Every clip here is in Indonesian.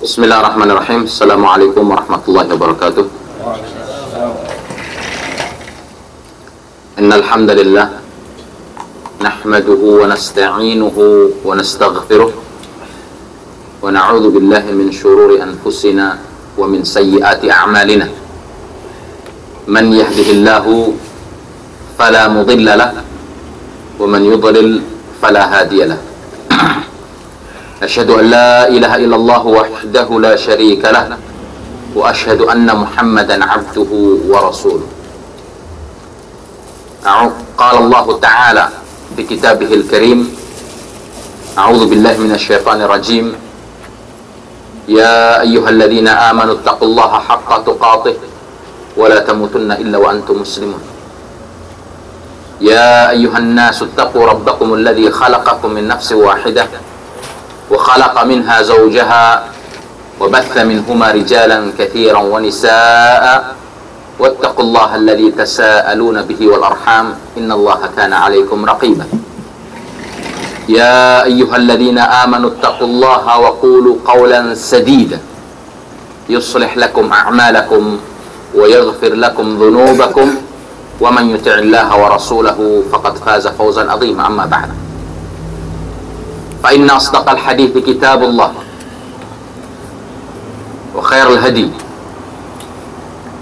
Bismillahirrahmanirrahim. Assalamualaikum warahmatullahi wabarakatuh. Innal hamdalillah nahmaduhu wa nasta'inuhu wa nastaghfiruh wa na'udzu billahi min shururi anfusina wa min sayyiati a'malina. Man yahdihillahu fala mudilla lahu wa man yudlil fala hadiya lahu. أشهد أن لا إله إلا الله وحده لا شريك له وأشهد أن محمدا عبده ورسوله. قال الله تعالى في كتابه الكريم: أعوذ بالله من الشيطان الرجيم. يا أيها الذين آمنوا اتقوا الله حق تقاته ولا تموتن إلا وأنتم مسلمون. يا أيها الناس اتقوا ربكم الذي خلقكم من نفس واحدة وخلق منها زوجها وبث منهما رجالا كثيرا ونساء واتقوا الله الذي تساءلون به والأرحام إن الله كان عليكم رقيبا. يا أيها الذين آمنوا اتقوا الله وقولوا قولا سديدا يصلح لكم أعمالكم ويغفر لكم ذنوبكم ومن يطع الله ورسوله فقد فاز فوزا عظيما. أما بعد، فإن أصدق الحديث كتاب الله وخير الهدي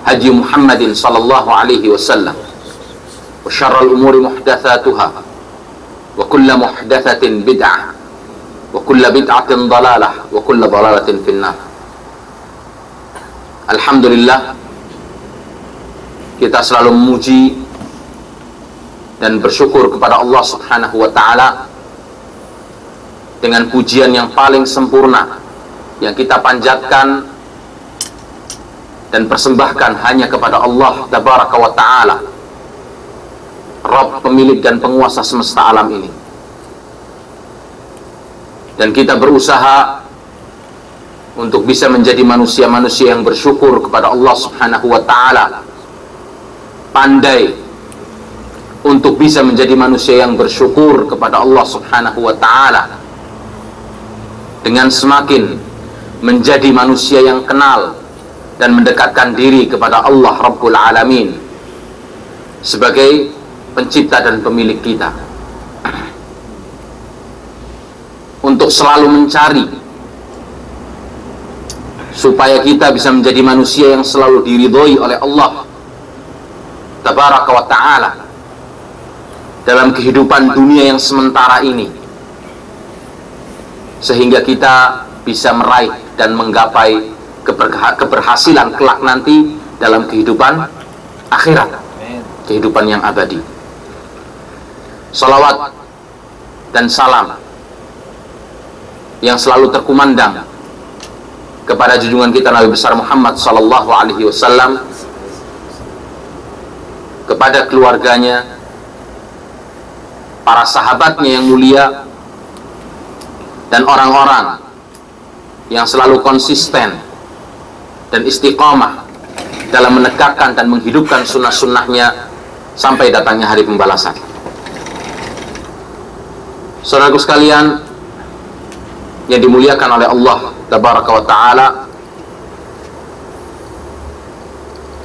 هدي محمد صلى الله عليه وسلم وشر الأمور محدثاتها وكل محدثة بدعة وكل بدعة ضلالة وكل ضلالة في النار. Alhamdulillah, kita selalu memuji dan bersyukur kepada Allah Subhanahu wa ta'ala dengan pujian yang paling sempurna yang kita panjatkan dan persembahkan hanya kepada Allah Tabaraka wa Ta'ala, Rabb, pemilik dan penguasa semesta alam ini. Dan kita berusaha untuk bisa menjadi manusia-manusia yang bersyukur kepada Allah Subhanahu wa Ta'ala, pandai untuk bisa menjadi manusia yang bersyukur kepada Allah Subhanahu wa Ta'ala dengan semakin menjadi manusia yang kenal dan mendekatkan diri kepada Allah Rabbul Alamin sebagai pencipta dan pemilik kita, untuk selalu mencari supaya kita bisa menjadi manusia yang selalu diridhoi oleh Allah Tabaraka wa Ta'ala dalam kehidupan dunia yang sementara ini, sehingga kita bisa meraih dan menggapai keberhasilan kelak nanti dalam kehidupan akhirat, kehidupan yang abadi. Salawat dan salam yang selalu terkumandang kepada junjungan kita Nabi besar Muhammad sallallahu alaihi wasallam, kepada keluarganya, para sahabatnya yang mulia, dan orang-orang yang selalu konsisten dan istiqamah dalam menegakkan dan menghidupkan sunnah-sunnahnya sampai datangnya hari pembalasan. Saudaraku sekalian yang dimuliakan oleh Allah Tabaraka wa Ta'ala,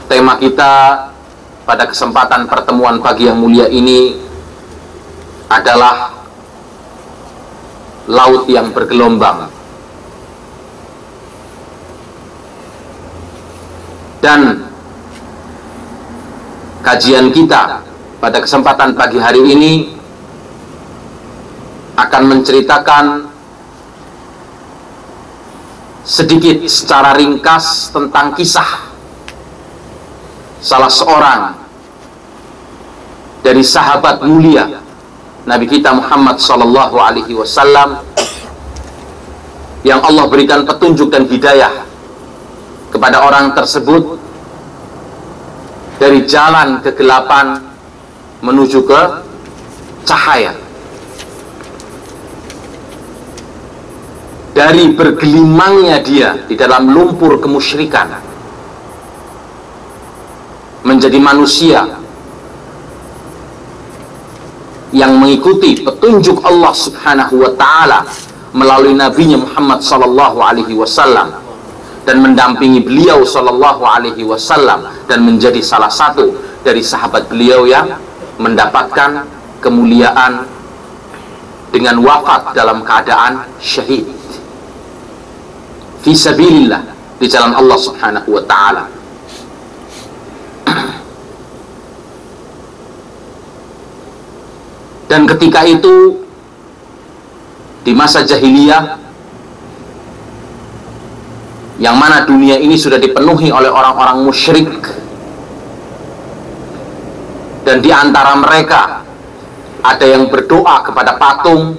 tema kita pada kesempatan pertemuan pagi yang mulia ini adalah laut yang bergelombang. Dan kajian kita pada kesempatan pagi hari ini akan menceritakan sedikit secara ringkas tentang kisah salah seorang dari sahabat mulia Nabi kita Muhammad sallallahu alaihi wasallam yang Allah berikan petunjuk dan hidayah kepada orang tersebut dari jalan kegelapan menuju ke cahaya, dari bergelimangnya dia di dalam lumpur kemusyrikan menjadi manusia yang mengikuti petunjuk Allah Subhanahu wa Ta'ala melalui nabinya Muhammad sallallahu alaihi wasallam dan mendampingi beliau sallallahu alaihi wasallam dan menjadi salah satu dari sahabat beliau yang mendapatkan kemuliaan dengan wafat dalam keadaan syahid fi sabilillah, di jalan Allah Subhanahu wa taala. Dan ketika itu di masa jahiliyah, yang mana dunia ini sudah dipenuhi oleh orang-orang musyrik, dan di antara mereka ada yang berdoa kepada patung,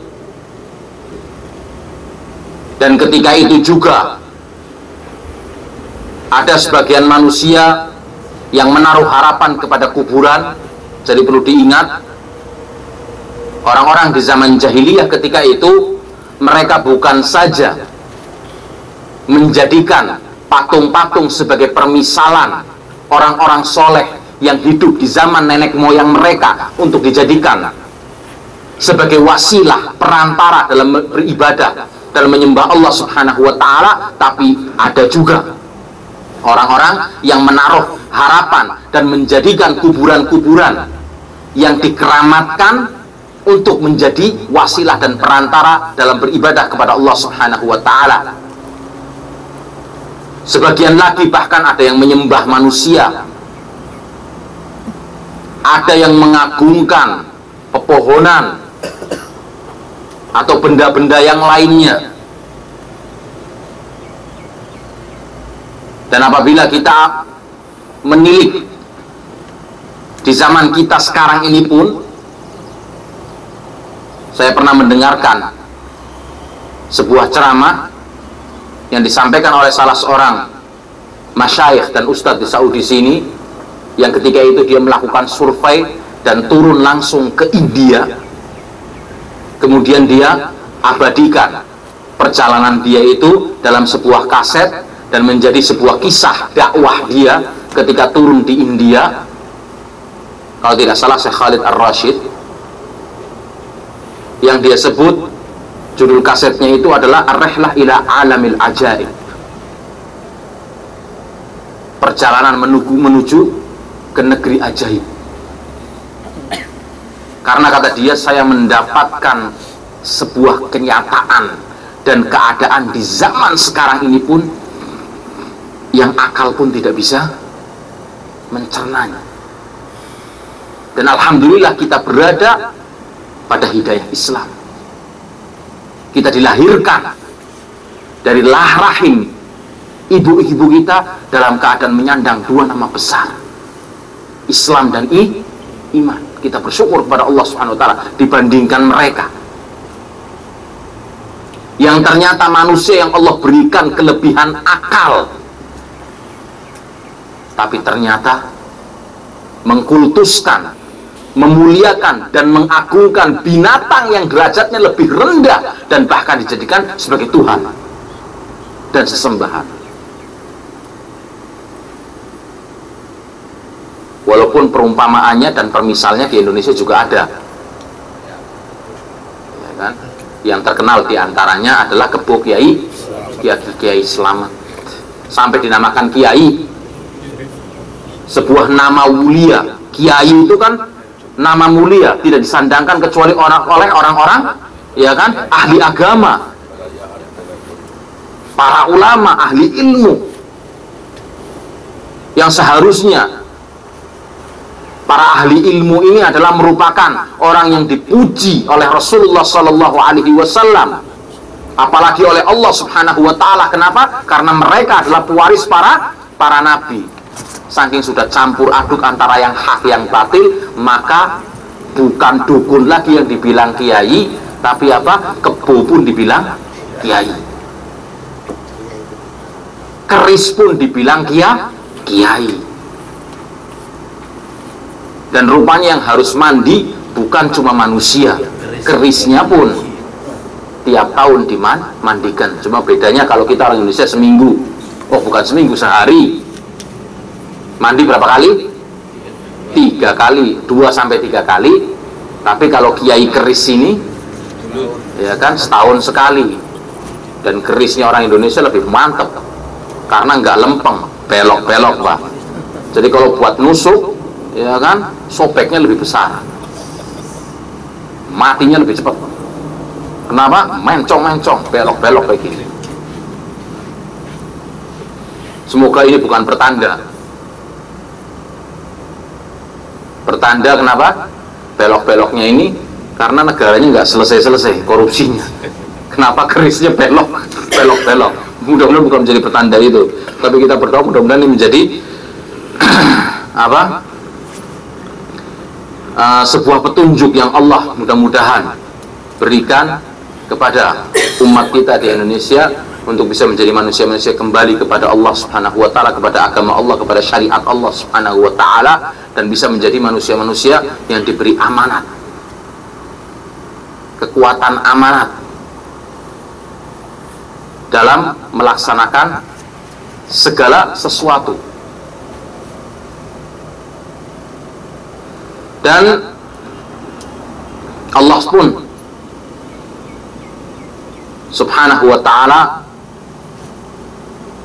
dan ketika itu juga ada sebagian manusia yang menaruh harapan kepada kuburan. Jadi perlu diingat, orang-orang di zaman jahiliyah ketika itu, mereka bukan saja menjadikan patung-patung sebagai permisalan orang-orang soleh yang hidup di zaman nenek moyang mereka untuk dijadikan sebagai wasilah perantara dalam beribadah, dalam menyembah Allah Subhanahu wa taala, tapi ada juga orang-orang yang menaruh harapan dan menjadikan kuburan-kuburan yang dikeramatkan untuk menjadi wasilah dan perantara dalam beribadah kepada Allah Subhanahu wa taala. Sebagian lagi bahkan ada yang menyembah manusia, ada yang mengagungkan pepohonan atau benda-benda yang lainnya. Dan apabila kita menilik di zaman kita sekarang ini pun, saya pernah mendengarkan sebuah ceramah yang disampaikan oleh salah seorang masyayikh dan ustadz di Saudi sini, yang ketika itu dia melakukan survei dan turun langsung ke India. Kemudian dia abadikan perjalanan dia itu dalam sebuah kaset dan menjadi sebuah kisah dakwah dia ketika turun di India. Kalau tidak salah Syekh Khalid Ar-Rashid, yang dia sebut judul kasetnya itu adalah Ar-Rihlah ila Alamil Ajaib, perjalanan menuju ke negeri ajaib. Karena kata dia, saya mendapatkan sebuah kenyataan dan keadaan di zaman sekarang ini pun yang akal pun tidak bisa mencernanya. Dan alhamdulillah kita berada pada hidayah Islam. Kita dilahirkan dari rahim ibu-ibu kita dalam keadaan menyandang dua nama besar, Islam dan iman. Kita bersyukur kepada Allah Subhanahu wa taala dibandingkan mereka yang ternyata manusia yang Allah berikan kelebihan akal, tapi ternyata mengkultuskan, memuliakan dan mengagungkan binatang yang derajatnya lebih rendah dan bahkan dijadikan sebagai Tuhan dan sesembahan. Walaupun perumpamaannya dan permisalnya di Indonesia juga ada, ya kan? Yang terkenal diantaranya adalah Kebo Kiai Slamet, sampai dinamakan Kiai, sebuah nama mulia. Kiai itu kan nama mulia, tidak disandangkan kecuali oleh orang-orang, ya kan, ahli agama, para ulama, ahli ilmu, yang seharusnya para ahli ilmu ini adalah merupakan orang yang dipuji oleh Rasulullah Sallallahu Alaihi Wasallam, apalagi oleh Allah Subhanahu Wa Taala. Kenapa? Karena mereka adalah pewaris para nabi. Saking sudah campur aduk antara yang hak yang batil, maka bukan dukun lagi yang dibilang kiai, tapi apa? Kebo pun dibilang kiai, keris pun dibilang kiai. Dan rupanya yang harus mandi bukan cuma manusia, kerisnya pun tiap tahun dimandikan. Cuma bedanya kalau kita orang Indonesia seminggu, oh bukan seminggu, sehari. Mandi berapa kali? 3 kali, 2-3 kali. Tapi kalau kiai keris ini, ya kan, setahun sekali. Dan kerisnya orang Indonesia lebih mantap, karena nggak lempeng, belok-belok Pak. Jadi kalau buat nusuk, ya kan, sobeknya lebih besar, matinya lebih cepat. Kenapa? Mencong-mencong, belok-belok kayak gini. Semoga ini bukan pertanda. Pertanda kenapa? Belok-beloknya ini karena negaranya nggak selesai-selesai korupsinya. Kenapa kerisnya belok-belok? Mudah-mudahan bukan menjadi pertanda itu. Tapi kita berdoa mudah-mudahan ini menjadi sebuah petunjuk yang Allah mudah-mudahan berikan kepada umat kita di Indonesia untuk bisa menjadi manusia-manusia kembali kepada Allah Subhanahu wa taala, kepada agama Allah, kepada syariat Allah Subhanahu wa taala, dan bisa menjadi manusia-manusia yang diberi amanat, kekuatan amanat dalam melaksanakan segala sesuatu. Dan Allah pun Subhanahu wa ta'ala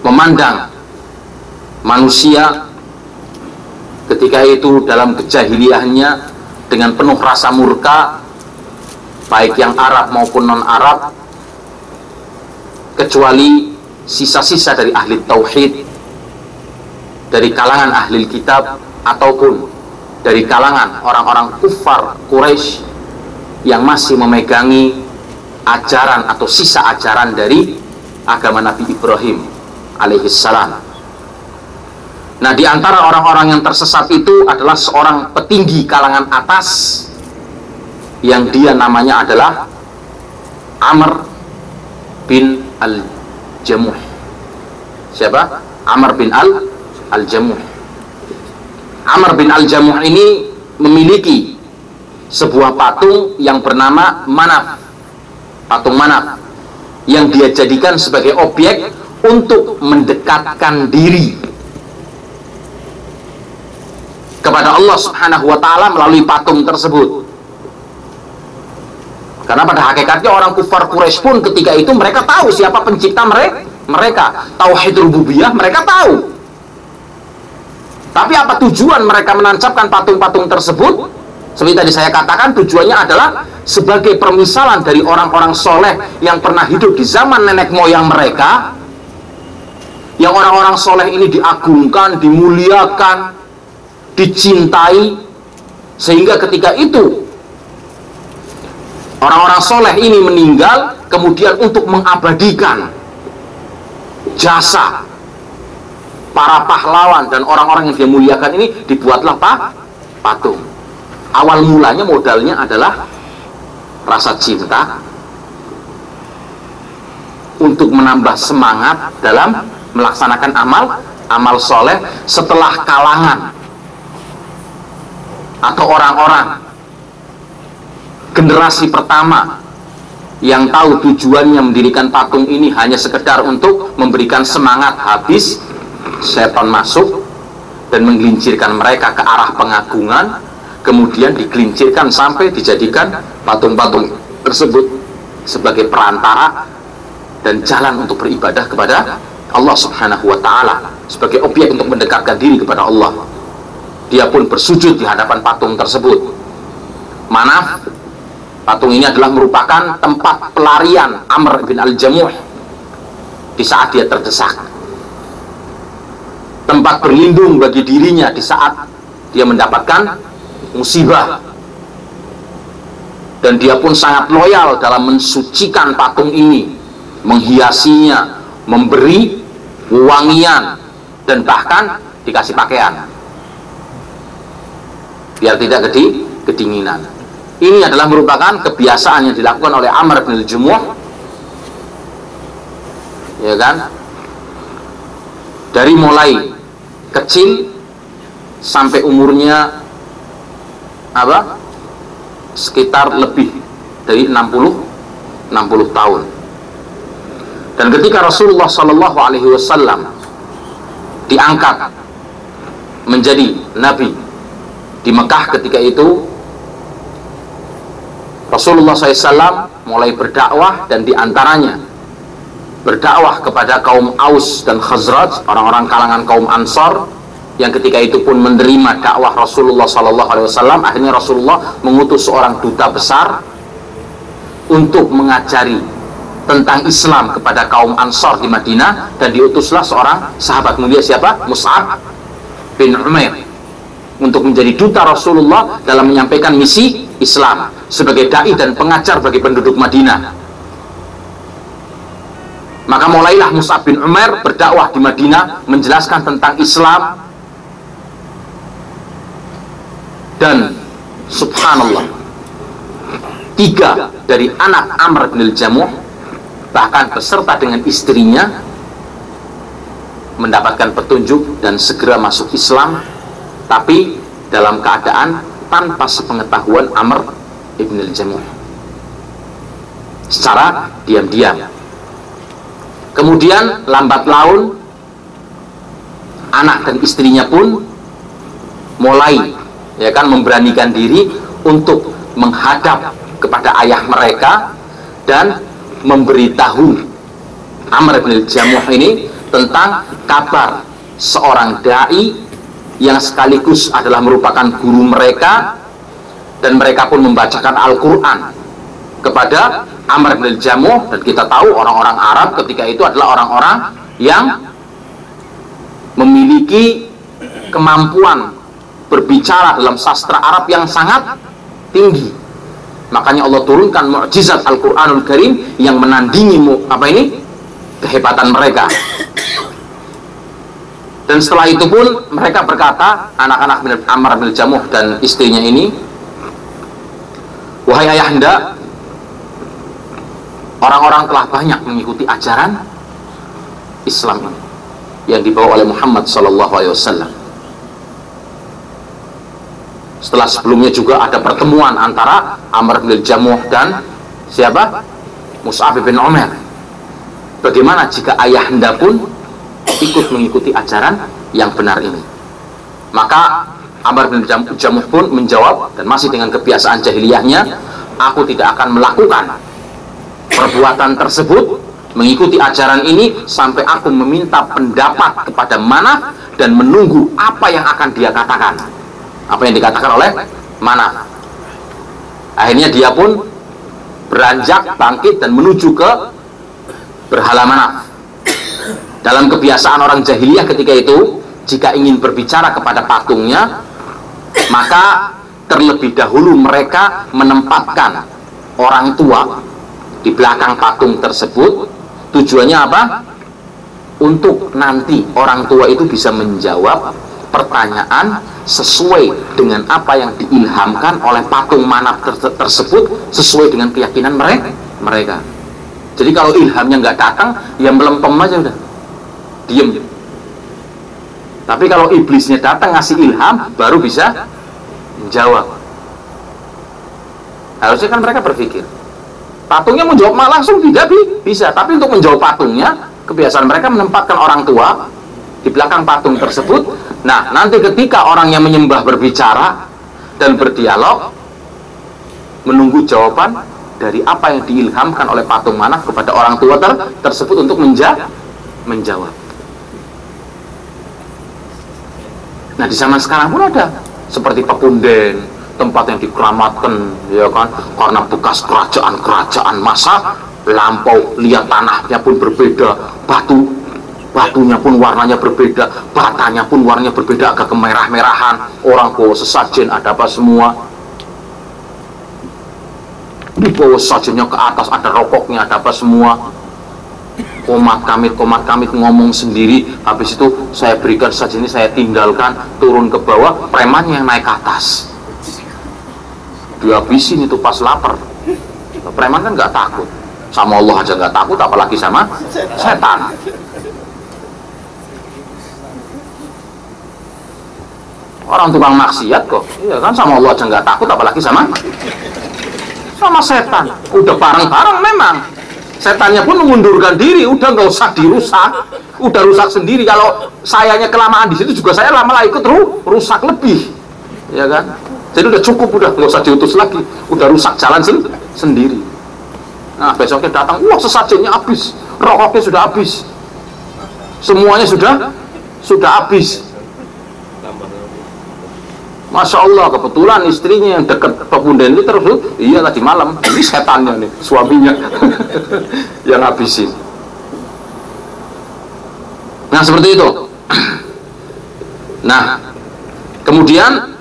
memandang manusia ketika itu dalam kejahiliahnya dengan penuh rasa murka, baik yang Arab maupun non-Arab, kecuali sisa-sisa dari ahli tauhid, dari kalangan ahli kitab, ataupun dari kalangan orang-orang kufar Quraisy yang masih memegangi ajaran atau sisa ajaran dari agama Nabi Ibrahim alaihissalam. Nah, di antara orang-orang yang tersesat itu adalah seorang petinggi kalangan atas yang dia namanya adalah Amr bin Al-Jamuh. Siapa? Amr bin Al-Jamuh. Amr bin Al-Jamuh ini memiliki sebuah patung yang bernama Manaf, patung Manaf, yang dia jadikan sebagai objek untuk mendekatkan diri kepada Allah Subhanahu wa ta'ala melalui patung tersebut. Karena pada hakikatnya orang kufar Quraisy pun ketika itu mereka tahu siapa pencipta mereka. Tauhid rububiyah mereka tahu. Tapi apa tujuan mereka menancapkan patung-patung tersebut? Seperti tadi saya katakan, tujuannya adalah sebagai permisalan dari orang-orang soleh yang pernah hidup di zaman nenek moyang mereka, yang orang-orang soleh ini diagungkan, dimuliakan, dicintai, sehingga ketika itu orang-orang soleh ini meninggal, kemudian untuk mengabadikan jasa para pahlawan dan orang-orang yang dia muliakan ini, dibuatlah patung. Awal mulanya modalnya adalah rasa cinta untuk menambah semangat dalam melaksanakan amal soleh setelah kalangan atau orang-orang generasi pertama yang tahu tujuannya mendirikan patung ini hanya sekedar untuk memberikan semangat, habis setan masuk dan menggelincirkan mereka ke arah pengagungan, kemudian digelincirkan sampai dijadikan patung-patung tersebut sebagai perantara dan jalan untuk beribadah kepada Allah Subhanahu wa ta'ala, sebagai objek untuk mendekatkan diri kepada Allah. Dia pun bersujud di hadapan patung tersebut. Manaf, patung ini adalah merupakan tempat pelarian Amr bin Al-Jamuh di saat dia terdesak, tempat berlindung bagi dirinya di saat dia mendapatkan musibah. Dan dia pun sangat loyal dalam mensucikan patung ini, menghiasinya, memberi wangian, dan bahkan dikasih pakaian biar tidak kedinginan. Ini adalah merupakan kebiasaan yang dilakukan oleh Amr bin Al-Jamuh, ya kan, dari mulai kecil sampai umurnya sekitar lebih dari 60 tahun. Dan ketika Rasulullah Shallallahu Alaihi Wasallam diangkat menjadi nabi di Mekah ketika itu, Rasulullah SAW mulai berdakwah, dan diantaranya berdakwah kepada kaum Aus dan Khazraj, orang-orang kalangan kaum Ansar, yang ketika itu pun menerima dakwah Rasulullah SAW. Akhirnya Rasulullah mengutus seorang duta besar untuk mengajari tentang Islam kepada kaum Ansar di Madinah, dan diutuslah seorang sahabat mulia, siapa? Mus'ab bin Umair, untuk menjadi duta Rasulullah dalam menyampaikan misi Islam sebagai dai dan pengajar bagi penduduk Madinah. Maka mulailah Mus'ab bin Umair berdakwah di Madinah, menjelaskan tentang Islam. Dan subhanallah, 3 dari anak Amr bin Jamuh, bahkan beserta dengan istrinya, mendapatkan petunjuk dan segera masuk Islam, tapi dalam keadaan tanpa sepengetahuan Amr ibn Jamuh, secara diam-diam. Kemudian lambat laun anak dan istrinya pun mulai, ya kan, memberanikan diri untuk menghadap kepada ayah mereka dan memberitahu Amr bin Jamuh ini tentang kabar seorang dai yang sekaligus adalah merupakan guru mereka, dan mereka pun membacakan Al-Quran kepada Amr bin Jamuh. Dan kita tahu orang-orang Arab ketika itu adalah orang-orang yang memiliki kemampuan berbicara dalam sastra Arab yang sangat tinggi. Makanya Allah turunkan mukjizat Al-Quranul Karim yang menandingi kehebatan mereka. Dan setelah itu pun mereka berkata, anak-anak Amr bin Jamuh dan istrinya ini, wahai ayahanda, orang-orang telah banyak mengikuti ajaran Islam ini yang dibawa oleh Muhammad SAW. Setelah sebelumnya juga ada pertemuan antara Amr bin Jamuh dan siapa? Mus'ab bin Umair. Bagaimana jika ayahanda pun ikut mengikuti ajaran yang benar ini? Maka Amr bin Jamuh pun menjawab, dan masih dengan kebiasaan jahiliyahnya, aku tidak akan melakukan perbuatan tersebut, mengikuti ajaran ini, sampai aku meminta pendapat kepada Manaf dan menunggu apa yang akan dia katakan, apa yang dikatakan oleh Manaf. Akhirnya dia pun beranjak bangkit dan menuju ke berhala Manaf. Dalam kebiasaan orang jahiliyah ketika itu, jika ingin berbicara kepada patungnya, maka terlebih dahulu mereka menempatkan orang tua di belakang patung tersebut. Tujuannya apa? Untuk nanti orang tua itu bisa menjawab pertanyaan sesuai dengan apa yang diilhamkan oleh patung Manaf tersebut, sesuai dengan keyakinan mereka. Jadi kalau ilhamnya nggak datang, ya melempem aja udah, diem. Tapi kalau iblisnya datang ngasih ilham, baru bisa menjawab. Harusnya kan mereka berpikir, patungnya menjawab langsung tidak bisa. Tapi untuk menjawab patungnya, kebiasaan mereka menempatkan orang tua di belakang patung tersebut. Nah, nanti ketika orang yang menyembah berbicara dan berdialog, menunggu jawaban dari apa yang diilhamkan oleh patung Manaf kepada orang tua tersebut untuk menjawab. Nah, di zaman sekarang pun ada seperti Pepunden, tempat yang dikeramatkan, ya kan, karena bekas kerajaan-kerajaan masa lampau. Lihat tanahnya pun berbeda, batunya pun warnanya berbeda, batanya pun warnanya berbeda, agak kemerah-merahan. Orang bawa sesajen, ada apa semua. Di bawah sesajennya ke atas ada rokoknya, ada apa semua. Komat kamit ngomong sendiri. Habis itu saya berikan sesajen ini, saya tinggalkan, turun ke bawah. Preman yang naik ke atas, dihabisin itu pas lapar. Preman kan nggak takut, sama Allah aja nggak takut, apalagi sama setan. Orang tukang maksiat kok, iya kan, sama Allah aja nggak takut, apalagi sama setan. Udah bareng-bareng memang. Setannya pun mengundurkan diri, udah nggak usah dirusak, udah rusak sendiri. Kalau sayanya kelamaan di situ juga saya lama-lama ikut rusak lebih, ya kan? Jadi udah cukup, udah nggak usah diutus lagi, udah rusak jalan sendiri. Nah besoknya datang, wah sesajennya habis, rokoknya sudah habis, semuanya sudah habis. Masya Allah, kebetulan istrinya yang dekat pepunden itu terus, iya tadi malam, ini setannya nih, suaminya yang habisin. Nah seperti itu. Nah kemudian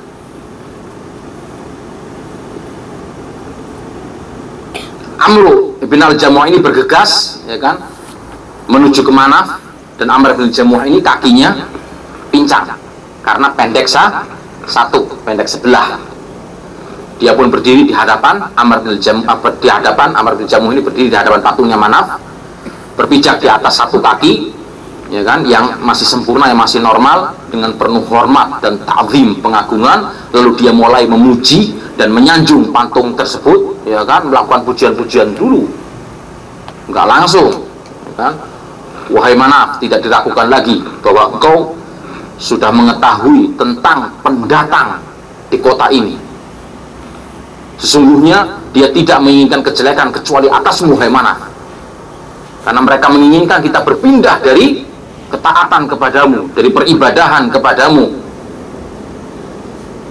Amru bin al-Jamuh ini bergegas, ya kan, menuju ke Manaf, dan Amr bin al-Jamuh ini kakinya pincang karena pendek pendek sebelah. Dia pun berdiri di hadapan Amr bin al-Jamuh ini berdiri di hadapan patungnya Manaf, berpijak di atas satu kaki, ya kan, yang masih sempurna, yang masih normal, dengan penuh hormat dan ta'zim, pengagungan. Lalu dia mulai memuji dan menyanjung patung tersebut, ya kan, melakukan pujian-pujian dulu, nggak langsung, ya kan. Wahai Manaf, tidak diragukan lagi bahwa engkau sudah mengetahui tentang pendatang di kota ini. Sesungguhnya dia tidak menginginkan kejelekan kecuali atasmu, wahai Manaf, karena mereka menginginkan kita berpindah dari ketaatan kepadamu, dari peribadahan kepadamu.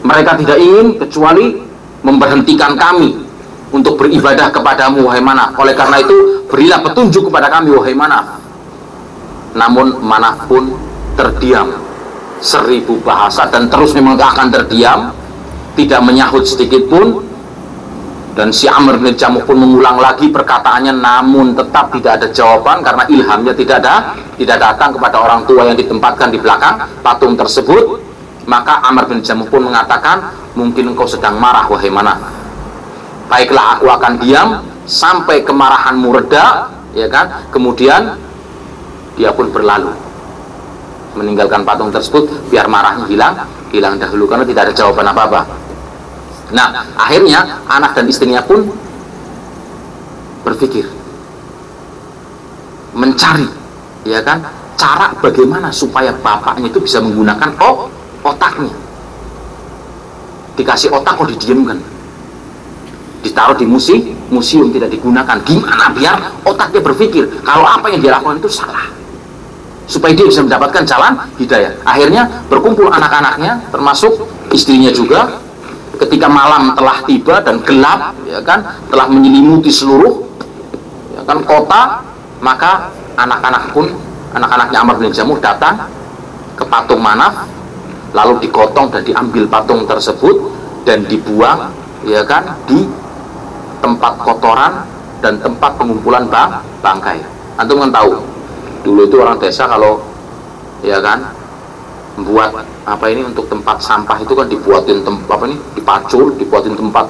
Mereka tidak ingin kecuali memberhentikan kami untuk beribadah kepadamu, wahai Manaf. Oleh karena itu berilah petunjuk kepada kami, wahai Manaf. Namun Manaf pun terdiam, 1000 bahasa, dan terus memang akan terdiam, tidak menyahut sedikit pun. Dan si Amr bin Jamuh pun mengulang lagi perkataannya, namun tetap tidak ada jawaban karena ilhamnya tidak datang kepada orang tua yang ditempatkan di belakang patung tersebut. Maka Amr bin Jamuh pun mengatakan, mungkin engkau sedang marah, wahai Manaf. Baiklah, aku akan diam sampai kemarahanmu reda, ya kan. Kemudian dia pun berlalu, meninggalkan patung tersebut biar marahnya hilang dahulu, karena tidak ada jawaban apa-apa. Nah akhirnya anak dan istrinya pun berpikir, mencari, ya kan, cara bagaimana supaya bapaknya itu bisa menggunakan otaknya. Dikasih otak kok didiamkan, ditaruh di museum tidak digunakan. Gimana biar otaknya berpikir kalau apa yang dia lakukan itu salah, supaya dia bisa mendapatkan jalan hidayah. Akhirnya berkumpul anak-anaknya, termasuk istrinya juga. Ketika malam telah tiba dan gelap, ya kan, telah menyelimuti seluruh, ya kan, kota, maka anak-anaknya Amr bin Jamuh datang ke patung Manaf, lalu digotong dan diambil patung tersebut dan dibuang, ya kan, di tempat kotoran dan tempat pengumpulan bangkai. Antum kan tahu, dulu itu orang desa kalau, ya kan, membuat apa ini untuk tempat sampah itu kan dibuatin dipacul, dibuatin tempat,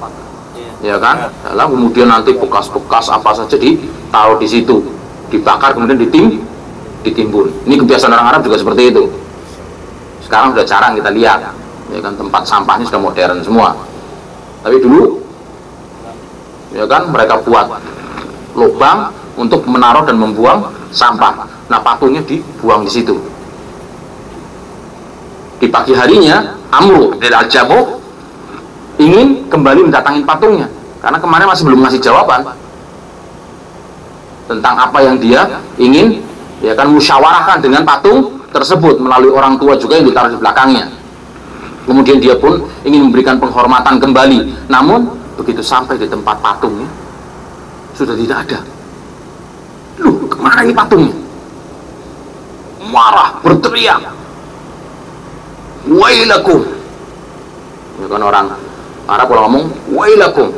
ya kan. Lalu kemudian nanti bekas-bekas apa saja ditaruh di situ, dibakar, kemudian ditimbun. Ini kebiasaan orang Arab juga seperti itu. Sekarang sudah jarang kita lihat, ya kan, tempat sampahnya sudah modern semua. Tapi dulu, ya kan, mereka buat lubang untuk menaruh dan membuang sampah. Nah patungnya dibuang di situ. Di pagi harinya Amru bin al-Jamuh ingin kembali mendatangi patungnya, karena kemarin masih belum ngasih jawaban tentang apa yang dia ingin, ya kan, musyawarahkan dengan patung tersebut melalui orang tua juga yang ditaruh di belakangnya. Kemudian dia pun ingin memberikan penghormatan kembali, namun begitu sampai di tempat patungnya sudah tidak ada. Loh, kemana ini patungnya? Marah, berteriak, wailakum. Ya kan, orang Arab kalau ngomong wailakum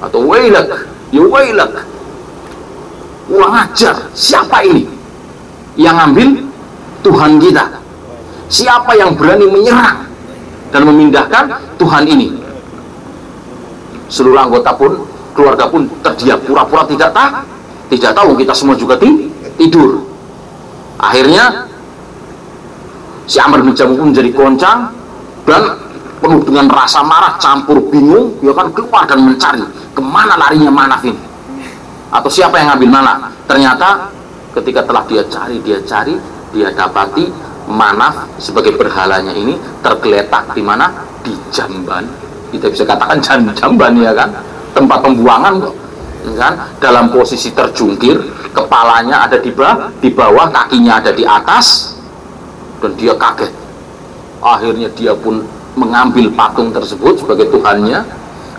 atau wailak, ya wailak, kurang ajar. Siapa ini yang ngambil Tuhan kita? Siapa yang berani menyerang dan memindahkan Tuhan ini? Seluruh anggota pun, keluarga pun terdiam, pura-pura tidak tahu. Kita semua juga tidur. Akhirnya si Amr bin Jamuh pun menjadi goncang dan penuh dengan rasa marah campur bingung, ya kan, keluar dan mencari kemana larinya Manaf ini, atau siapa yang ngambil Manaf. Ternyata ketika telah dia cari, dia dapati Manaf sebagai berhalanya ini tergeletak di mana? Di jamban. Kita bisa katakan jamban, ya kan, tempat pembuangan kok. kan, dalam posisi terjungkir, kepalanya ada di bawah, kakinya ada di atas, dan dia kaget. Akhirnya dia pun mengambil patung tersebut sebagai Tuhannya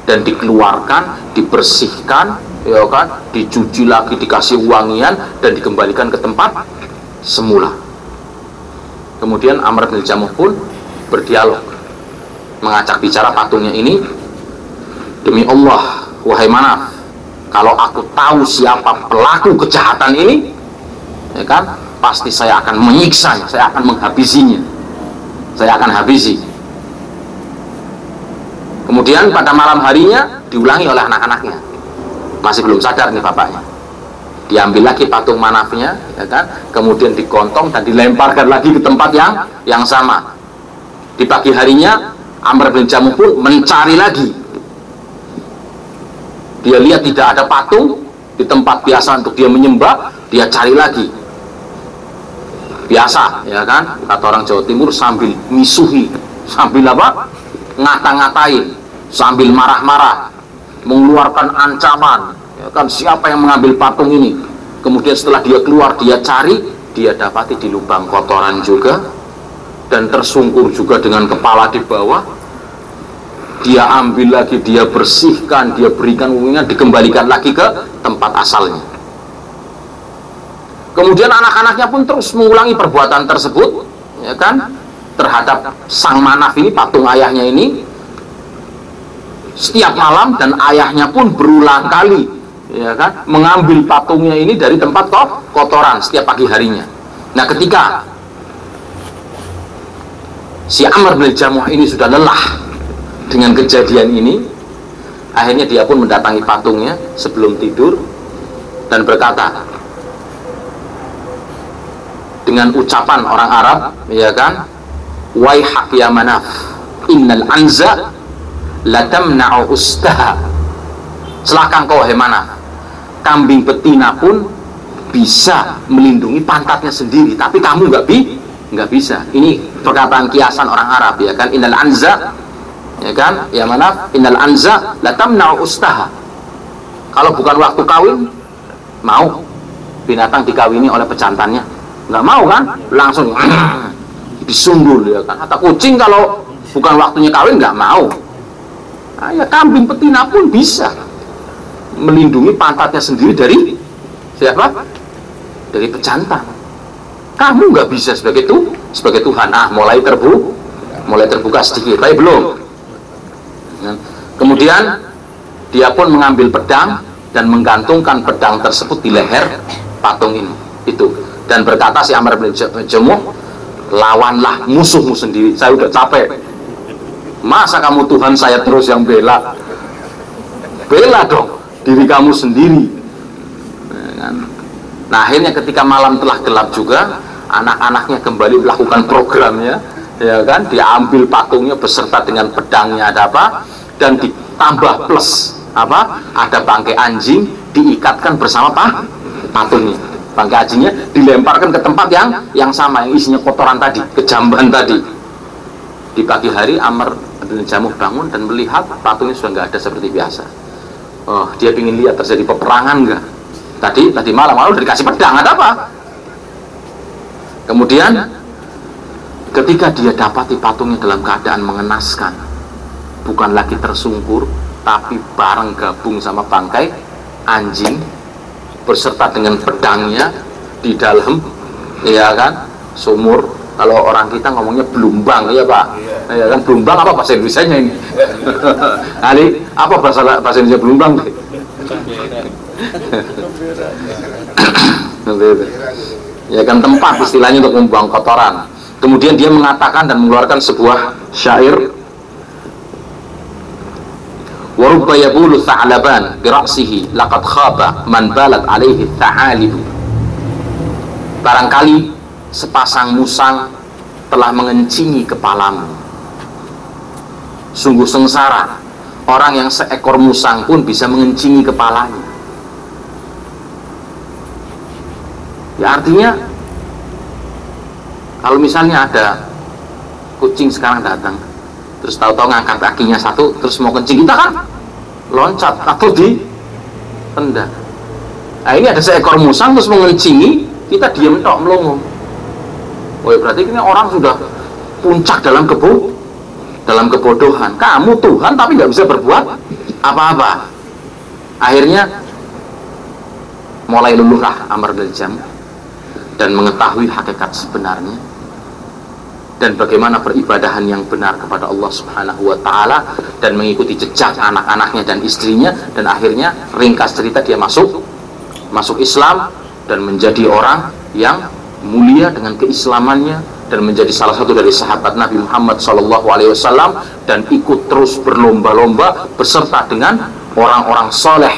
dan dikeluarkan, dibersihkan, ya kan, dicuci lagi, dikasih wangian dan dikembalikan ke tempat semula. Kemudian Amr bin Jamuh pun berdialog, mengajak bicara patungnya ini, demi Allah, wahai Manaf, kalau aku tahu siapa pelaku kejahatan ini, ya kan, pasti saya akan menyiksanya, saya akan menghabisinya, saya akan habisi. Kemudian pada malam harinya diulangi oleh anak-anaknya, masih belum sadar nih bapaknya. Diambil lagi patung Manafnya, ya kan, kemudian digontong dan dilemparkan lagi ke tempat yang sama. Di pagi harinya Amr bin Jamuh pun mencari lagi. Dia lihat tidak ada patung di tempat biasa untuk dia menyembah, dia cari lagi. Biasa, ya kan, kata orang Jawa Timur, sambil misuhi, sambil apa? Ngata-ngatain, sambil marah-marah, mengeluarkan ancaman, ya kan, siapa yang mengambil patung ini. Kemudian setelah dia keluar, dia cari, dia dapati di lubang kotoran juga, dan tersungkur juga dengan kepala di bawah. Dia ambil lagi, dia bersihkan, dia berikan wangian, dikembalikan lagi ke tempat asalnya. Kemudian anak-anaknya pun terus mengulangi perbuatan tersebut, ya kan, terhadap sang Manaf ini, patung ayahnya ini, setiap malam, dan ayahnya pun berulang kali, ya kan, mengambil patungnya ini dari tempat kotoran setiap pagi harinya. Nah, ketika si Amr bin Jamuh ini sudah lelah dengan kejadian ini, akhirnya dia pun mendatangi patungnya sebelum tidur dan berkata dengan ucapan orang Arab, ya kan, waihak ya Manaf, innal anza la tamna'u ustaha. Celaka kau wahai Manaf, kambing betina pun bisa melindungi pantatnya sendiri, tapi kamu nggak bisa. Ini perkataan kiasan orang Arab, ya kan, innal anza, ya kan, ya Manaf, innal anza la tamna'u ustaha. Kalau bukan waktu kawin, mau binatang dikawini oleh pejantannya? Nggak mau kan, langsung disundul, ya kan. Atau kucing kalau bukan waktunya kawin nggak mau. Nah, ya kambing betina pun bisa melindungi pantatnya sendiri dari siapa? Dari pejantan. Kamu nggak bisa sebagai Tuhan. Mulai terbuka sedikit, tapi belum. Kemudian dia pun mengambil pedang dan menggantungkan pedang tersebut di leher patung ini. Itu. Dan berkata si Amr bin Jamuh, lawanlah musuhmu sendiri, saya udah capek. Masa kamu Tuhan saya terus yang bela? Bela dong diri kamu sendiri. Nah, akhirnya ketika malam telah gelap juga, anak-anaknya kembali melakukan programnya, ya kan, diambil patungnya beserta dengan pedangnya, ada apa, dan ditambah plus apa, ada bangkai anjing diikatkan bersama patungnya. Bangkai anjingnya dilemparkan ke tempat yang sama, yang isinya kotoran tadi, kejamban tadi. Di pagi hari Amr bin Jamuh bangun dan melihat patungnya sudah nggak ada seperti biasa. Oh, dia ingin lihat terjadi peperangan nggak? Tadi malam udah dikasih pedang, ada apa? Kemudian ketika dia dapati patungnya dalam keadaan mengenaskan, bukan lagi tersungkur, tapi bareng gabung sama bangkai anjing beserta dengan pedangnya di dalam, ya kan, sumur. Kalau orang kita ngomongnya belumbang, ya Pak, ya kan, belumbang apa bahasa Indonesianya ini? Ali, apa bahasa Indonesia belumbang? Ya kan, tempat istilahnya untuk membuang kotoran. Kemudian dia mengatakan dan mengeluarkan sebuah syair, wa rubba yabulu tha'laban bi ra'sihi laqad khaba man balat alaihi tha'alib. Barangkali sepasang musang telah mengencingi kepalamu. Sungguh sengsara orang yang seekor musang pun bisa mengencingi kepalanya. Ya, artinya kalau misalnya ada kucing sekarang datang, terus tahu-tahu ngangkat kakinya satu, terus mau kencing, kita kan loncat atau tendang. Nah ini ada seekor musang terus mengencingi, kita diam tok melongo. Oh berarti ini orang sudah puncak dalam kebodohan. Kamu Tuhan tapi nggak bisa berbuat apa-apa. Akhirnya mulai luluhlah Amr bin Jamuh dan mengetahui hakikat sebenarnya dan bagaimana peribadahan yang benar kepada Allah Subhanahu wa Ta'ala, dan mengikuti jejak anak-anaknya dan istrinya, dan akhirnya ringkas cerita dia masuk Islam dan menjadi orang yang mulia dengan keislamannya, dan menjadi salah satu dari sahabat Nabi Muhammad SAW, dan ikut terus berlomba-lomba beserta dengan orang-orang soleh,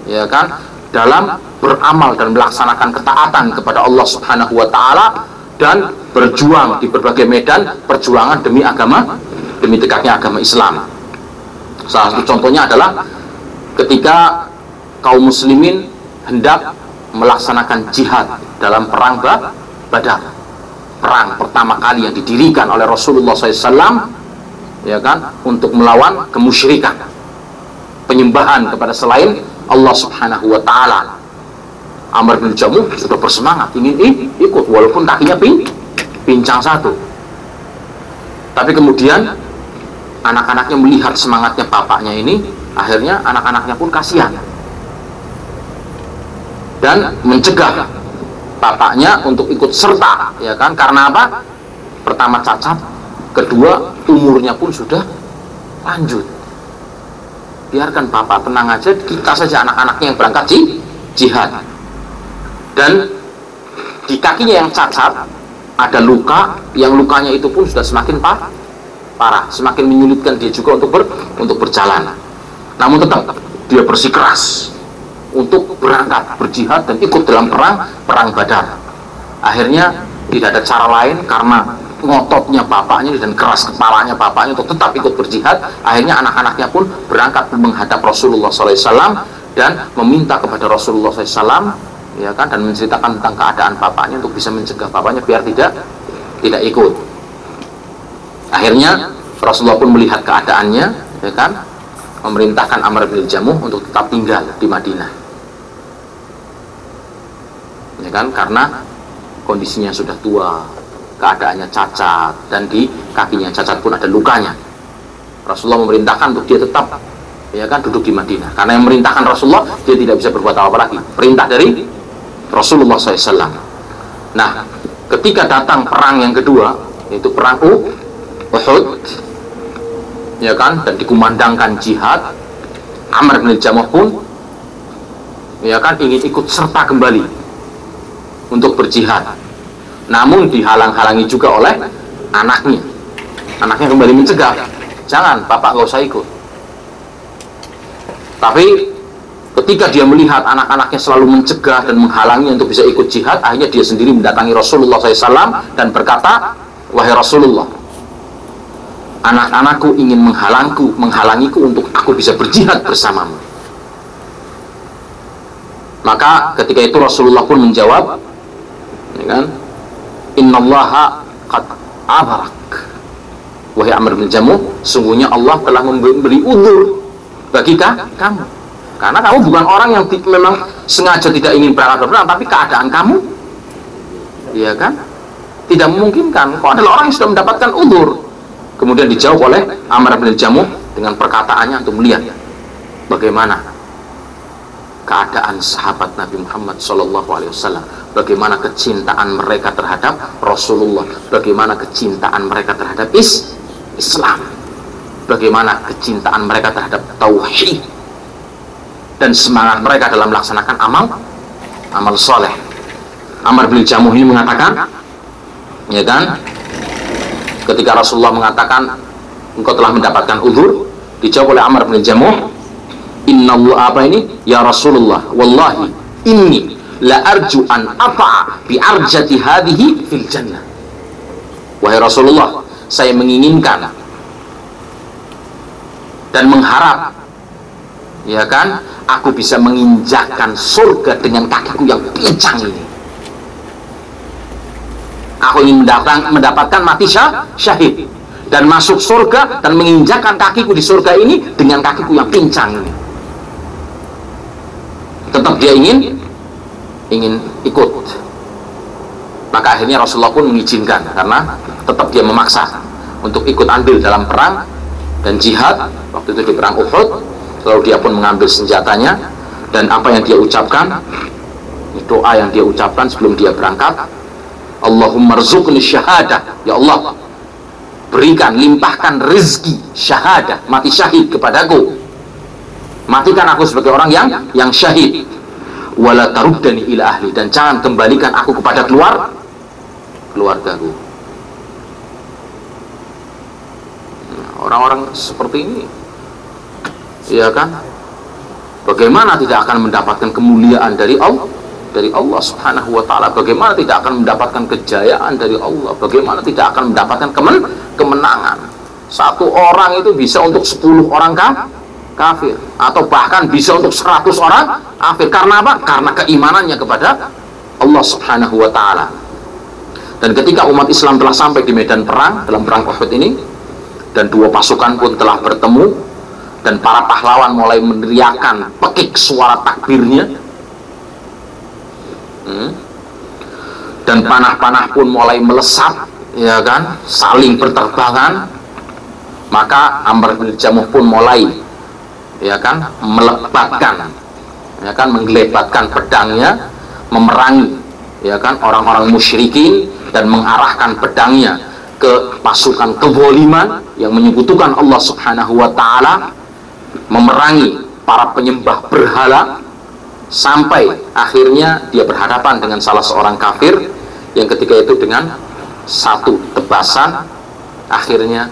ya kan, dalam beramal dan melaksanakan ketaatan kepada Allah Subhanahu wa Ta'ala, dan berjuang di berbagai medan perjuangan demi agama, demi tegaknya agama Islam. Salah satu contohnya adalah ketika kaum muslimin hendak melaksanakan jihad dalam perang Badar, perang pertama kali yang didirikan oleh Rasulullah SAW, ya kan, untuk melawan kemusyrikan, penyembahan kepada selain Allah Subhanahu wa Ta'ala. Amr bin Jamuh sudah bersemangat ingin ikut walaupun kakinya pincang satu. Tapi kemudian anak-anaknya melihat semangatnya bapaknya ini, akhirnya anak-anaknya pun kasihan dan mencegah bapaknya untuk ikut serta, ya kan, karena apa? Pertama cacat, kedua umurnya pun sudah lanjut. Biarkan bapak tenang aja, kita saja anak-anaknya yang berangkat jihad. Dan di kakinya yang cacat ada luka, yang lukanya itu pun sudah semakin parah, semakin menyulitkan dia juga untuk berjalan. Namun tetap dia bersikeras untuk berangkat berjihad dan ikut dalam perang Badar. Akhirnya tidak ada cara lain karena ngototnya bapaknya dan keras kepalanya bapaknya untuk tetap ikut berjihad. Akhirnya anak-anaknya pun berangkat menghadap Rasulullah SAW dan meminta kepada Rasulullah SAW, ya kan, dan menceritakan tentang keadaan bapaknya untuk bisa mencegah bapaknya biar tidak ikut. Akhirnya Rasulullah pun melihat keadaannya, ya kan, memerintahkan Amr bin Jamuh untuk tetap tinggal di Madinah, ya kan, karena kondisinya sudah tua, keadaannya cacat, dan di kakinya cacat pun ada lukanya. Rasulullah memerintahkan untuk dia tetap, ya kan, duduk di Madinah, karena yang memerintahkan Rasulullah dia tidak bisa berbuat apa-apa lagi, perintah dari Rasulullah SAW. Nah, ketika datang perang yang kedua, yaitu perang Uhud, ya kan, dan dikumandangkan jihad, Amr bin Jamuh pun, ya kan, ingin ikut serta kembali untuk berjihad. Namun dihalang-halangi juga oleh anaknya. Anaknya kembali mencegah, jangan, bapak nggak usah ikut. Tapi ketika dia melihat anak-anaknya selalu mencegah dan menghalangi untuk bisa ikut jihad, akhirnya dia sendiri mendatangi Rasulullah SAW dan berkata, wahai Rasulullah, anak-anakku ingin menghalangiku untuk aku bisa berjihad bersamamu. Maka ketika itu Rasulullah pun menjawab, ya kan, innallaha qad abarak, wahai Amr bin Jamuh, sungguhnya Allah telah memberi udzur bagi kamu, karena kamu bukan orang yang memang sengaja tidak ingin berangkat berperang, tapi keadaan kamu, ya kan, tidak memungkinkan. Kau adalah orang yang sudah mendapatkan udzur. Kemudian dijawab oleh Amr bin Jamuh dengan perkataannya untuk melihat bagaimana keadaan sahabat Nabi Muhammad SAW, bagaimana kecintaan mereka terhadap Rasulullah, bagaimana kecintaan mereka terhadap Islam, bagaimana kecintaan mereka terhadap tauhid, dan semangat mereka dalam melaksanakan amal soleh. Amr bin Jamuh ini mengatakan, ya kan, ketika Rasulullah mengatakan engkau telah mendapatkan udzur, dijawab oleh Amr bin Jamuh, innallah, apa ini, ya Rasulullah, wallahi inni la arju an afa'a bi arjati hadhihi fil jannah. Wahai Rasulullah, saya menginginkan dan mengharap, ya kan, aku bisa menginjakkan surga dengan kakiku yang pincang ini. Aku ingin mendapatkan mati syahid dan masuk surga dan menginjakkan kakiku di surga ini dengan kakiku yang pincang ini. tetap dia ingin ikut. Maka akhirnya Rasulullah pun mengizinkan, karena tetap dia memaksa untuk ikut andil dalam perang dan jihad. Waktu itu di perang Uhud, lalu dia pun mengambil senjatanya, dan apa yang dia ucapkan, doa yang dia ucapkan sebelum dia berangkat, Allahumma rzuqni syahadah, ya Allah berikan, limpahkan rezeki syahadah, mati syahid kepadaku, matikan aku sebagai orang yang syahid, wala taruddani ila ahli, dan jangan kembalikan aku kepada keluargaku. Orang-orang seperti ini, ya kan, bagaimana tidak akan mendapatkan kemuliaan dari Allah Subhanahu wa ta'ala? Bagaimana tidak akan mendapatkan kejayaan dari Allah? Bagaimana tidak akan mendapatkan kemenangan? Satu orang itu bisa untuk 10 orang kafir, atau bahkan bisa untuk 100 orang kafir. Karena apa? Karena keimanannya kepada Allah Subhanahu wa ta'ala. Dan ketika umat Islam telah sampai di medan perang, dalam perang Uhud ini, dan dua pasukan pun telah bertemu, dan para pahlawan mulai meneriakkan pekik suara takbirnya, dan panah-panah pun mulai melesat, ya kan, saling berterbangan. Maka Amr bin Jamuh pun mulai, ya kan, melebatkan, ya kan, menggelebatkan pedangnya, memerangi, ya kan, orang-orang musyrikin, dan mengarahkan pedangnya ke pasukan kezaliman yang menyekutukan Allah Subhanahu wa ta'ala, memerangi para penyembah berhala, sampai akhirnya dia berhadapan dengan salah seorang kafir yang ketika itu dengan satu tebasan akhirnya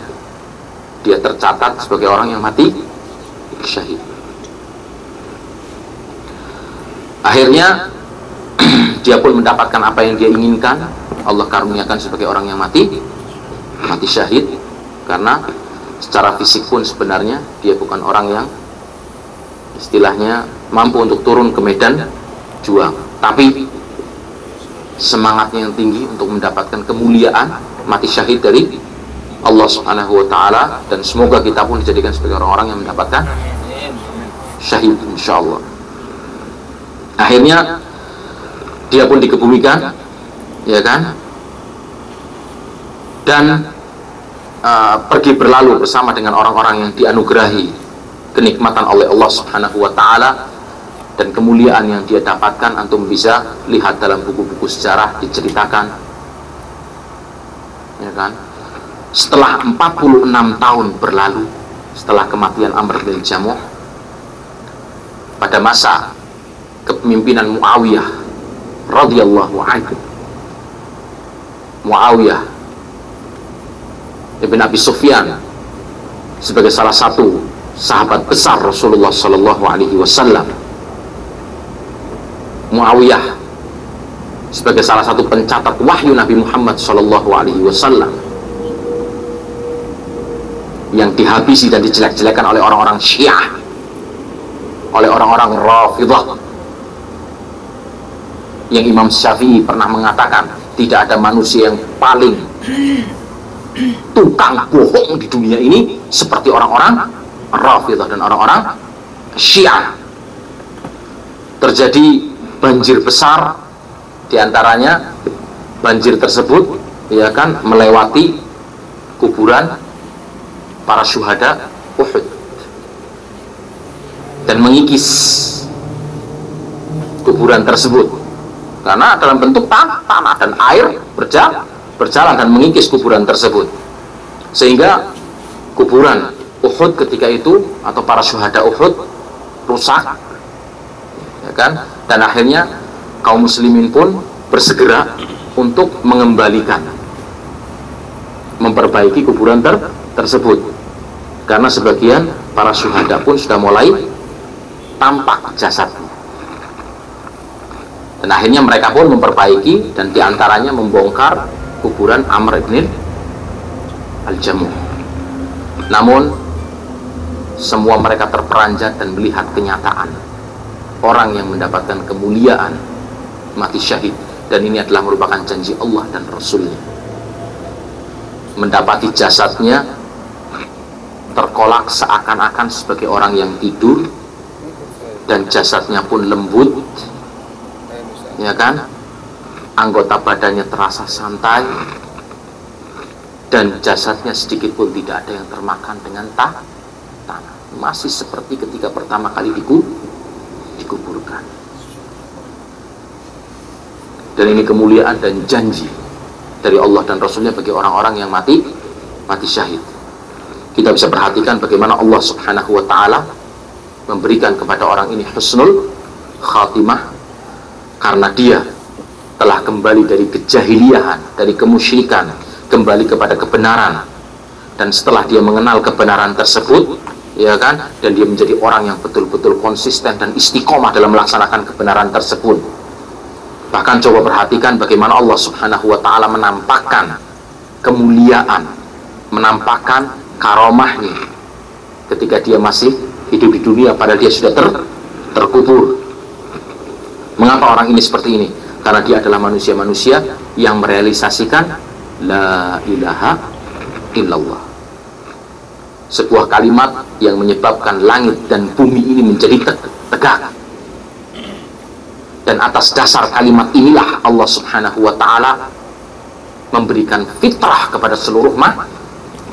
dia tercatat sebagai orang yang mati syahid. Akhirnya dia pun mendapatkan apa yang dia inginkan. Allah karuniakan sebagai orang yang mati syahid, karena secara fisik pun sebenarnya dia bukan orang yang istilahnya mampu untuk turun ke medan juang, tapi semangatnya yang tinggi untuk mendapatkan kemuliaan mati syahid dari Allah Subhanahu wa ta'ala. Dan semoga kita pun dijadikan sebagai orang-orang yang mendapatkan syahid insyaallah. Akhirnya dia pun dikebumikan, ya kan, dan pergi berlalu bersama dengan orang-orang yang dianugerahi kenikmatan oleh Allah Subhanahu wa ta'ala dan kemuliaan yang dia dapatkan. Antum bisa lihat dalam buku-buku sejarah diceritakan, ya kan, setelah 46 tahun berlalu setelah kematian Amr bin Jamuh, pada masa kepemimpinan Muawiyah radhiyallahu anhu, Muawiyah Ibn Abi Sufyan sebagai salah satu sahabat besar Rasulullah Sallallahu Alaihi Wasallam, Muawiyah sebagai salah satu pencatat wahyu Nabi Muhammad Sallallahu Alaihi Wasallam, yang dihabisi dan dijelek-jelekan oleh orang-orang Syiah, oleh orang-orang Rafidah, yang Imam Syafi'i pernah mengatakan tidak ada manusia yang paling tukang bohong di dunia ini seperti orang-orang Rafidah dan orang-orang Syiah. Terjadi banjir besar, diantaranya banjir tersebut, ya kan, melewati kuburan para syuhada Uhud dan mengikis kuburan tersebut, karena dalam bentuk tanah dan air berjalan dan mengikis kuburan tersebut, sehingga kuburan Uhud ketika itu atau para syuhada Uhud rusak, ya kan, dan akhirnya kaum muslimin pun bersegera untuk mengembalikan, memperbaiki kuburan tersebut, karena sebagian para syuhada pun sudah mulai tampak jasadnya. Dan akhirnya mereka pun memperbaiki, dan diantaranya membongkar kuburan Amr ibn al-Jamuh. Namun semua mereka terperanjat dan melihat kenyataan orang yang mendapatkan kemuliaan mati syahid, dan ini adalah merupakan janji Allah dan Rasulnya. Mendapati jasadnya terkolak seakan-akan sebagai orang yang tidur, dan jasadnya pun lembut, ya kan? Anggota badannya terasa santai, dan jasadnya sedikit pun tidak ada yang termakan dengan tanah. Masih seperti ketika pertama kali dikuburkan. Dan ini kemuliaan dan janji dari Allah dan Rasulnya bagi orang-orang yang mati syahid. Kita bisa perhatikan bagaimana Allah Subhanahu wa ta'ala memberikan kepada orang ini husnul khatimah, karena dia telah kembali dari kejahiliahan, dari kemusyrikan, kembali kepada kebenaran. Dan setelah dia mengenal kebenaran tersebut, ya kan, dan dia menjadi orang yang betul-betul konsisten dan istiqomah dalam melaksanakan kebenaran tersebut. Bahkan coba perhatikan bagaimana Allah Subhanahu wa ta'ala menampakkan kemuliaan, menampakkan karomahnya ketika dia masih hidup di dunia, padahal dia sudah terkubur. Mengapa orang ini seperti ini? Karena dia adalah manusia-manusia yang merealisasikan la ilaha illallah, sebuah kalimat yang menyebabkan langit dan bumi ini menjadi tegak. Dan atas dasar kalimat inilah Allah Subhanahu wa ta'ala memberikan fitrah kepada seluruh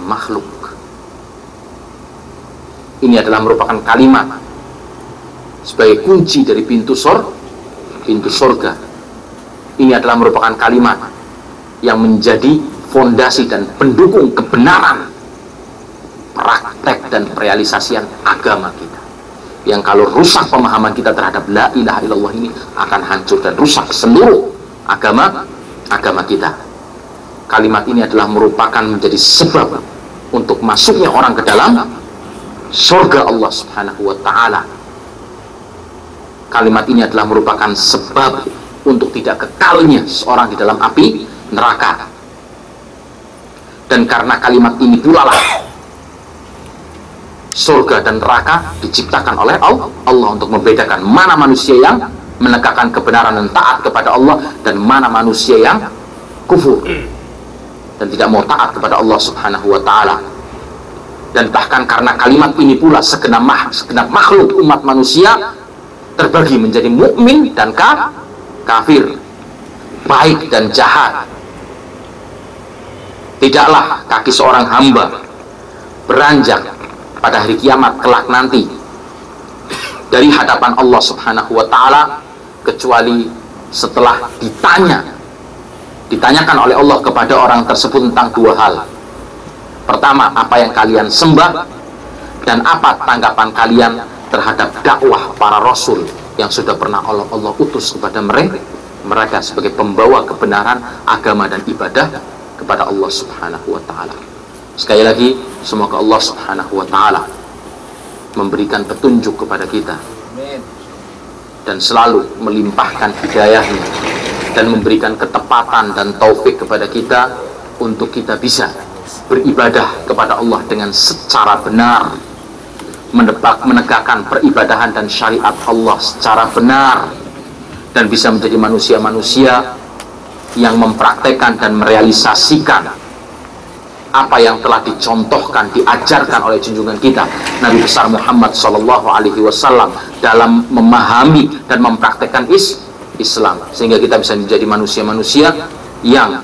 makhluk. Ini adalah merupakan kalimat sebagai kunci dari pintu surga. Ini adalah merupakan kalimat yang menjadi fondasi dan pendukung kebenaran, praktek dan realisasian agama kita. Yang kalau rusak pemahaman kita terhadap la ilaha illallah ini, akan hancur dan rusak seluruh agama kita. Kalimat ini adalah merupakan menjadi sebab untuk masuknya orang ke dalam surga Allah Subhanahu wa ta'ala. Kalimat ini adalah merupakan sebab untuk tidak kekalnya seorang di dalam api neraka. Dan karena kalimat ini pula lah surga dan neraka diciptakan oleh Allah untuk membedakan mana manusia yang menegakkan kebenaran dan taat kepada Allah, dan mana manusia yang kufur dan tidak mau taat kepada Allah Subhanahu wa ta'ala. Dan bahkan karena kalimat ini pula segenap makhluk umat manusia terbagi menjadi mukmin dan kafir, baik dan jahat. Tidaklah kaki seorang hamba beranjak pada hari kiamat kelak nanti dari hadapan Allah Subhanahu wa ta'ala kecuali setelah ditanyakan oleh Allah kepada orang tersebut tentang dua hal. Pertama, apa yang kalian sembah, dan apa tanggapan kalian terhadap dakwah para rasul yang sudah pernah Allah utus kepada mereka sebagai pembawa kebenaran agama dan ibadah kepada Allah Subhanahu wa ta'ala. Sekali lagi, semoga Allah Subhanahu wa ta'ala memberikan petunjuk kepada kita dan selalu melimpahkan hidayahnya dan memberikan ketepatan dan taufik kepada kita untuk kita bisa beribadah kepada Allah dengan secara benar, menegakkan peribadahan dan syariat Allah secara benar, dan bisa menjadi manusia-manusia yang mempraktekkan dan merealisasikan apa yang telah dicontohkan, diajarkan oleh junjungan kita Nabi besar Muhammad SAW dalam memahami dan mempraktekkan Islam, sehingga kita bisa menjadi manusia-manusia yang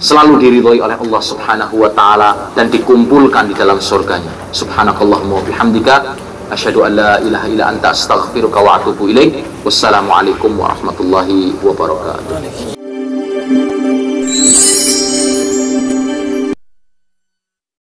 selalu diridhoi oleh Allah Subhanahu wa ta'ala dan dikumpulkan di dalam surganya. Subhanakallahumma wa bihamdika asyhadu an la ilaha illa anta astaghfiruka wa atubu ilaik. Wassalamualaikum warahmatullahi wabarakatuh.